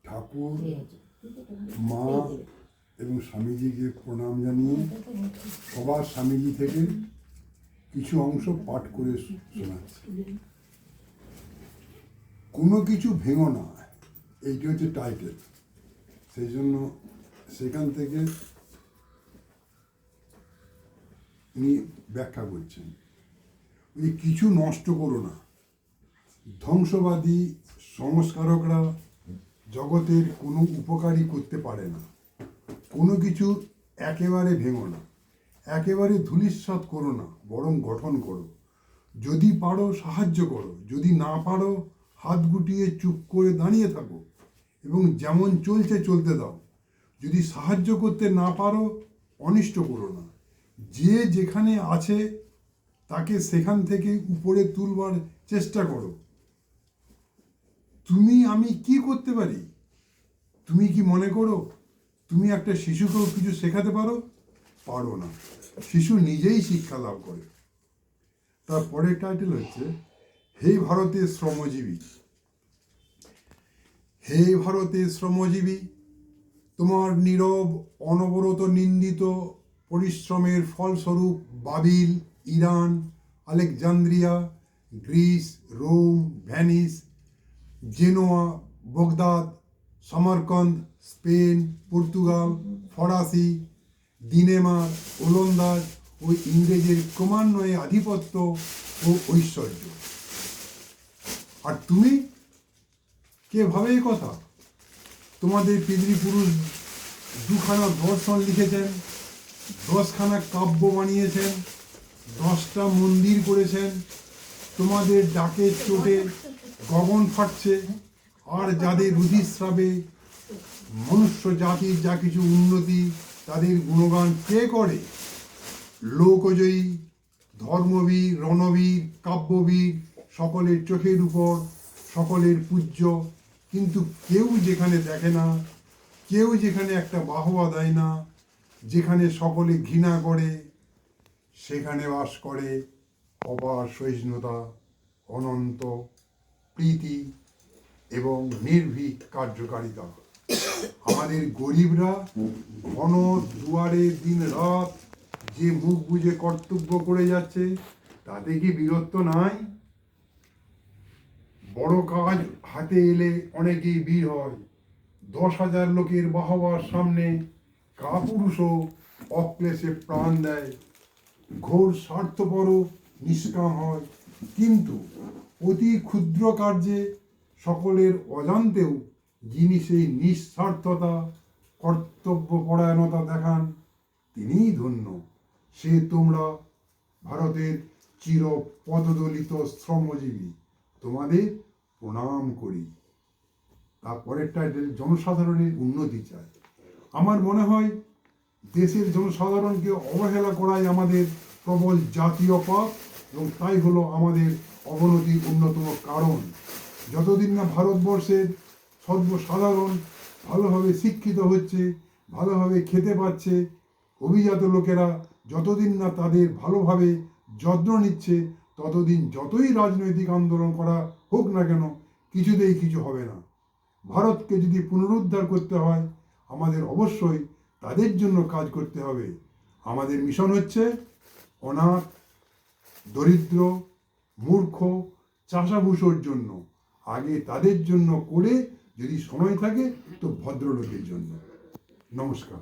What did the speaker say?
ঠাকুর, মা এবং স্বামীজিকে প্রণাম জানিয়ে সবার স্বামীজি থেকে কিছু অংশ পাঠ করে শোনাচ্ছি। কোনো কিছু ভেঙো না, এইটি হচ্ছে টাইটেল। সেই জন্য সেখান থেকে উনি ব্যাখ্যা করছেন, উনি কিছু নষ্ট করো না। ধ্বংসবাদী সংস্কারকরা জগতের কোনো উপকারই করতে পারে না। কোনো কিছু একেবারে ভেঙো না, একেবারে ধূলিসাৎ করো না, বরং গঠন করো। যদি পারো সাহায্য করো, যদি না পারো হাত গুটিয়ে চুপ করে দাঁড়িয়ে থাকো এবং যেমন চলছে চলতে দাও। যদি সাহায্য করতে না পারো অনিষ্ট করো না। যে যেখানে আছে তাকে সেখান থেকে উপরে তুলবার চেষ্টা করো। তুমি আমি কি করতে পারি? তুমি কি মনে করো তুমি একটা শিশুকেও কিছু শেখাতে পারো? পারো না। শিশু নিজেই শিক্ষা লাভ করে। তারপরের টাইটেল হচ্ছে হে ভারতের শ্রমজীবী। হে ভারতের শ্রমজীবী, তোমার নীরব অনবরত নিন্দিত পরিশ্রমের ফলস্বরূপ বাবিল, Iran, Alexandria, Greece, Rome, Venice, Genoa, Baghdad, Samarkand, Spain, Portugal, ফরাসি, দিনেমার, ওলন্দাজ ও ইংরেজের ক্রমান্বয়ে আধিপত্য ও ঐশ্বর্য। আর তুমি কে ভাবে এ কথা? তোমাদের পিতৃপুরুষ দুখানা দর্শন লিখেছেন, 10খানা কাব্য বানিয়েছেন, 10টা মন্দির করেছেন। তোমাদের ডাকের চোটে গগন ফাটছে, আর যাদের রুধিস্রাবে মনুষ্য জাতির যা কিছু উন্নতি, তাদের গুণগান কে করে? লোকজয়ী, ধর্মবীর, রণবীর, কাব্যবীর সকলের চোখের উপর, সকলের পূজ্য। কিন্তু কেউ যেখানে দেখে না, কেউ যেখানে একটা বাহবা দেয় না, যেখানে সকলে ঘৃণা করে, সেখানে বাস করে অপার সহিষ্ণুতা, অনন্ত প্রীতি এবং নির্ভীক কার্যকারিতা। আমাদের গরিবরা ঘন দুয়ারে দিন রাত যে মুখ বুজে কর্তব্য করে যাচ্ছে, তাতে কি বীরত্ব নাই? বড় কাজ হাতে এলে অনেকেই বীর হয়। 10,000 লোকের বাহবার সামনে কাপুরুষও অক্লেশে প্রাণ দেয়, ঘোর স্বার্থপরও নিষ্কাম হয়। কিন্তু অতি ক্ষুদ্র কার্যে সকলের অজান্তেও যিনি সেই নিঃস্বার্থতা, কর্তব্যপরায়ণতা দেখান, তিনিই ধন্য। সে তোমরা ভারতের চির পদদলিত শ্রমজীবী, তোমাদের প্রণাম করি। তারপরের টাইটেল জনসাধারণের উন্নতি চাই। আমার মনে হয় দেশের জনসাধারণকে অবহেলা করাই আমাদের প্রবল জাতীয় পাপ, এবং তাই হলো আমাদের অবনতির অন্যতম কারণ। যতদিন না ভারতবর্ষের সর্বসাধারণ ভালোভাবে শিক্ষিত হচ্ছে, ভালোভাবে খেতে পাচ্ছে, অভিজাত লোকেরা যতদিন না তাদের ভালোভাবে যত্ন নিচ্ছে, ততদিন যতই রাজনৈতিক আন্দোলন করা হোক না কেন, কিছুতেই কিছু হবে না। ভারতকে যদি পুনরুদ্ধার করতে হয়, আমাদের অবশ্যই তাদের জন্য কাজ করতে হবে। আমাদের মিশন হচ্ছে অনাথ, দরিদ্র, মূর্খ, চাষাভুষোর জন্য। আগে তাদের জন্য করে যদি সময় থাকে তো ভদ্রলোকের জন্য। নমস্কার।